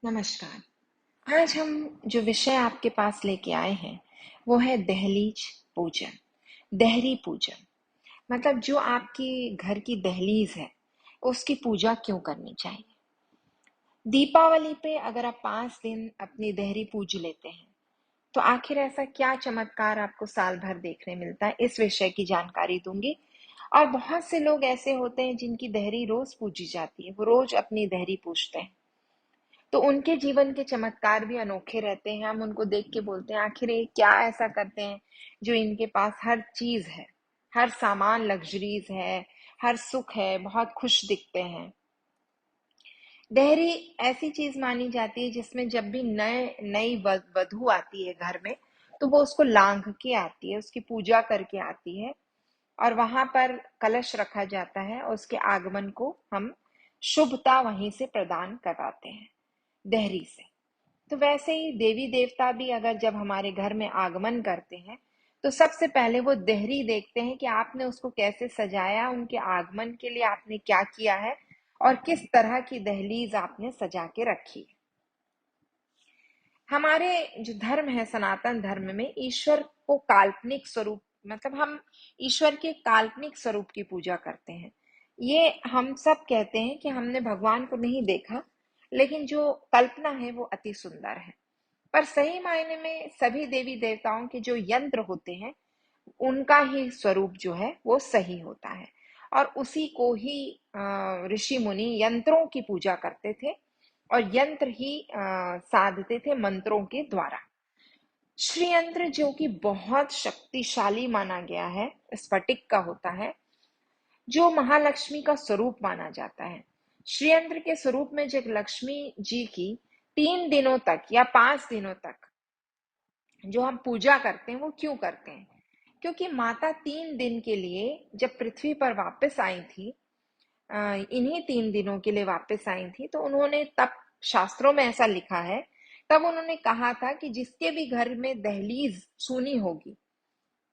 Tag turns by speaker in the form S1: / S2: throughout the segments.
S1: नमस्कार। आज हम जो विषय आपके पास लेके आए हैं वो है दहलीज पूजन। देहरी पूजन मतलब जो आपकी घर की दहलीज है उसकी पूजा क्यों करनी चाहिए। दीपावली पे अगर आप 5 दिन अपनी देहरी पूज लेते हैं तो आखिर ऐसा क्या चमत्कार आपको साल भर देखने मिलता है, इस विषय की जानकारी दूंगी। और बहुत से लोग ऐसे होते हैं जिनकी देहरी रोज पूजी जाती है, वो रोज अपनी देहरी पूजते हैं, तो उनके जीवन के चमत्कार भी अनोखे रहते हैं। हम उनको देख के बोलते हैं आखिर ये क्या ऐसा करते हैं जो इनके पास हर चीज है, हर सामान लग्जरीज है, हर सुख है, बहुत खुश दिखते हैं। देहरी ऐसी चीज मानी जाती है जिसमें जब भी नई वधू आती है घर में तो वो उसको लांघ के आती है, उसकी पूजा करके आती है और वहां पर कलश रखा जाता है और उसके आगमन को हम शुभता वहीं से प्रदान करवाते हैं, देहरी से। तो वैसे ही देवी देवता भी अगर जब हमारे घर में आगमन करते हैं तो सबसे पहले वो देहरी देखते हैं कि आपने उसको कैसे सजाया, उनके आगमन के लिए आपने क्या किया है और किस तरह की दहलीज आपने सजा के रखी है। हमारे जो धर्म है, सनातन धर्म में ईश्वर को काल्पनिक स्वरूप, मतलब हम ईश्वर के काल्पनिक स्वरूप की पूजा करते हैं। ये हम सब कहते हैं कि हमने भगवान को नहीं देखा, लेकिन जो कल्पना है वो अति सुंदर है। पर सही मायने में सभी देवी देवताओं के जो यंत्र होते हैं उनका ही स्वरूप जो है वो सही होता है और उसी को ही ऋषि मुनि यंत्रों की पूजा करते थे और यंत्र ही साधते थे मंत्रों के द्वारा। श्री यंत्र जो कि बहुत शक्तिशाली माना गया है, स्फटिक का होता है, जो महालक्ष्मी का स्वरूप माना जाता है। श्री यंत्र के स्वरूप में जब लक्ष्मी जी की 3 दिनों तक या 5 दिनों तक जो हम पूजा करते हैं वो क्यों करते हैं, क्योंकि माता 3 दिन के लिए जब पृथ्वी पर वापस आई थी, इन्हीं 3 दिनों के लिए वापस आई थी, तो उन्होंने तब, शास्त्रों में ऐसा लिखा है, तब उन्होंने कहा था कि जिसके भी घर में दहलीज सूनी होगी,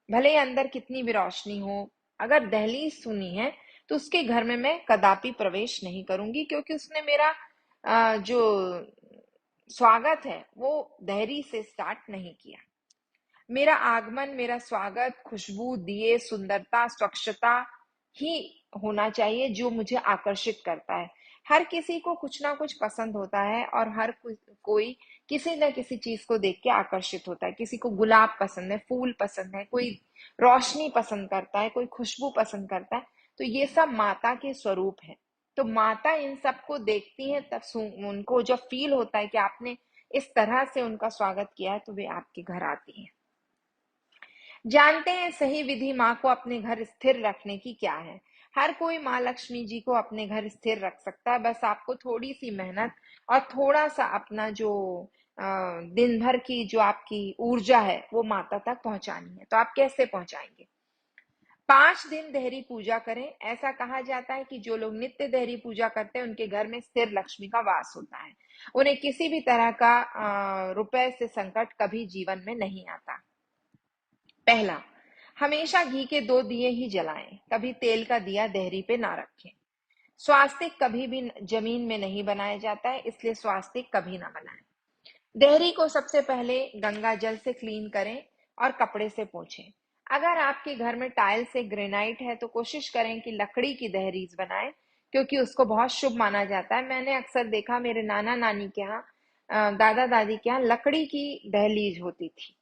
S1: भले ही अंदर कितनी भी रोशनी हो, अगर दहलीज सूनी है तो उसके घर में मैं कदापि प्रवेश नहीं करूंगी, क्योंकि उसने मेरा जो स्वागत है वो देहरी से स्टार्ट नहीं किया। मेरा आगमन, मेरा स्वागत खुशबू, दिए, सुंदरता, स्वच्छता ही होना चाहिए जो मुझे आकर्षित करता है। हर किसी को कुछ ना कुछ पसंद होता है और हर कोई किसी न किसी चीज को देख के आकर्षित होता है। किसी को गुलाब पसंद है, फूल पसंद है, कोई रोशनी पसंद करता है, कोई खुशबू पसंद करता है। तो ये सब माता के स्वरूप है। तो माता इन सबको देखती है, तब उनको जब फील होता है कि आपने इस तरह से उनका स्वागत किया है तो वे आपके घर आती हैं। जानते हैं सही विधि माँ को अपने घर स्थिर रखने की क्या है। हर कोई माँ लक्ष्मी जी को अपने घर स्थिर रख सकता है, बस आपको थोड़ी सी मेहनत और थोड़ा सा अपना जो दिन भर की जो आपकी ऊर्जा है वो माता तक पहुंचानी है। तो आप कैसे पहुंचाएंगे? 5 दिन देहरी पूजा करें। ऐसा कहा जाता है कि जो लोग नित्य देहरी पूजा करते हैं उनके घर में स्थिर लक्ष्मी का वास होता है। उन्हें किसी भी तरह का रुपए से संकट कभी जीवन में नहीं आता। पहला, हमेशा घी के 2 दिए ही जलाएं, कभी तेल का दिया देहरी पे ना रखें। स्वास्तिक कभी भी जमीन में नहीं बनाया जाता है, इसलिए स्वास्तिक कभी ना बनाएं। देहरी को सबसे पहले गंगा जल से क्लीन करें और कपड़े से पोंछें। अगर आपके घर में टाइल से ग्रेनाइट है तो कोशिश करें कि लकड़ी की दहलीज बनाएं, क्योंकि उसको बहुत शुभ माना जाता है। मैंने अक्सर देखा मेरे नाना नानी के यहाँ, दादा दादी के यहाँ लकड़ी की दहलीज होती थी।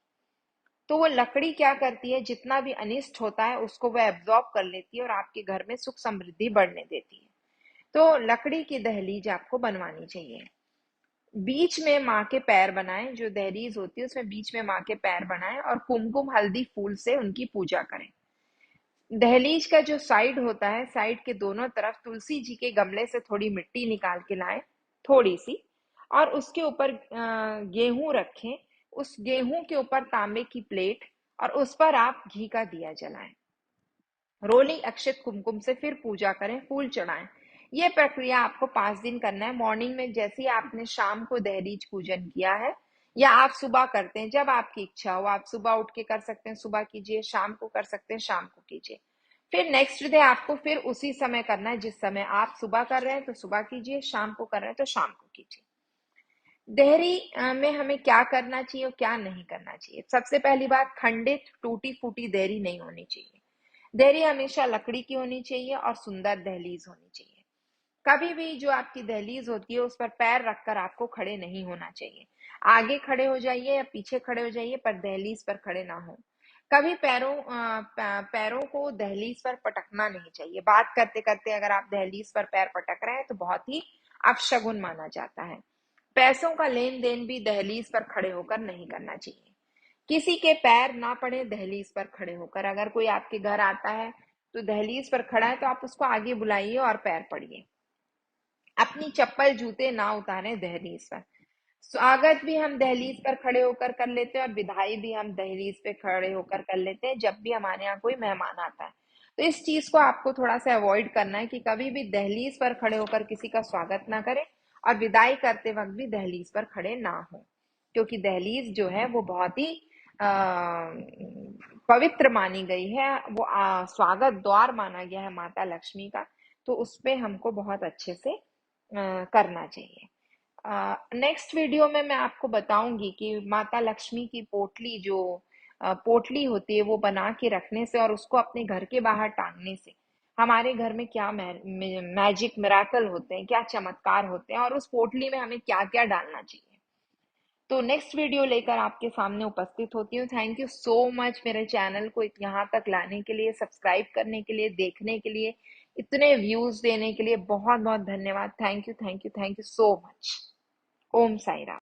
S1: तो वो लकड़ी क्या करती है, जितना भी अनिष्ट होता है उसको वो एब्जॉर्ब कर लेती है और आपके घर में सुख समृद्धि बढ़ने देती है। तो लकड़ी की दहलीज आपको बनवानी चाहिए। बीच में माँ के पैर बनाएं, जो दहलीज होती है उसमें बीच में माँ के पैर बनाएं और कुमकुम हल्दी फूल से उनकी पूजा करें। दहलीज का जो साइड होता है, साइड के दोनों तरफ तुलसी जी के गमले से थोड़ी मिट्टी निकाल के लाएं, थोड़ी सी, और उसके ऊपर गेहूं रखें। उस गेहूं के ऊपर तांबे की प्लेट और उस पर आप घी का दिया जलाएं। रोली अक्षत कुमकुम से फिर पूजा करें, फूल चढ़ाएं। यह प्रक्रिया आपको 5 दिन करना है। मॉर्निंग में जैसे ही आपने शाम को दहलीज पूजन किया है, या आप सुबह करते हैं, जब आपकी इच्छा हो, आप सुबह उठ के कर सकते हैं, सुबह कीजिए, शाम को कर सकते हैं, शाम को कीजिए। फिर नेक्स्ट डे आपको फिर उसी समय करना है, जिस समय आप सुबह कर रहे हैं तो सुबह कीजिए, शाम को कर रहे हैं तो शाम को कीजिए। देहरी में हमें क्या करना चाहिए और क्या नहीं करना चाहिए। सबसे पहली बात, खंडित टूटी फूटी देहरी नहीं होनी चाहिए। देहरी हमेशा लकड़ी की होनी चाहिए और सुंदर दहलीज होनी चाहिए। कभी भी जो आपकी दहलीज होती है उस पर पैर रखकर आपको खड़े नहीं होना चाहिए। आगे खड़े हो जाइए या पीछे खड़े हो जाइए, पर दहलीज पर खड़े ना हो। कभी पैरों को दहलीज पर पटकना नहीं चाहिए। बात करते करते अगर आप दहलीज पर पैर पटक रहे हैं तो बहुत ही अपशगुन माना जाता है। पैसों का लेन देन भी दहलीज पर खड़े होकर नहीं करना चाहिए। किसी के पैर ना पड़े दहलीज पर खड़े होकर। अगर कोई आपके घर आता है तो दहलीज पर खड़ा है तो आप उसको आगे बुलाइए और पैर पड़िए। अपनी चप्पल जूते ना उतारें दहलीज पर। स्वागत भी हम दहलीज पर खड़े होकर कर लेते हैं और विदाई भी हम दहलीज पे खड़े होकर कर लेते हैं जब भी हमारे यहाँ कोई मेहमान आता है। तो इस चीज को आपको थोड़ा सा अवॉइड करना है कि कभी भी दहलीज पर खड़े होकर किसी का स्वागत ना करें और विदाई करते वक्त भी दहलीज पर खड़े ना हो, क्योंकि दहलीज जो है वो बहुत ही पवित्र मानी गई है। वो स्वागत द्वार माना गया है माता लक्ष्मी का। तो उस पे हमको बहुत अच्छे से करना चाहिए। नेक्स्ट वीडियो में मैं आपको बताऊंगी कि माता लक्ष्मी की पोटली जो पोटली होती है वो बना के रखने से और उसको अपने घर के बाहर टांगने से हमारे घर में क्या मैजिक मिराकल होते हैं, क्या चमत्कार होते हैं और उस पोटली में हमें क्या क्या डालना चाहिए। तो नेक्स्ट वीडियो लेकर आपके सामने उपस्थित होती हूँ। थैंक यू सो मच मेरे चैनल को यहाँ तक लाने के लिए, सब्सक्राइब करने के लिए, देखने के लिए, इतने व्यूज देने के लिए बहुत बहुत धन्यवाद। Thank you, thank you, thank you so much. Om Sai Ram.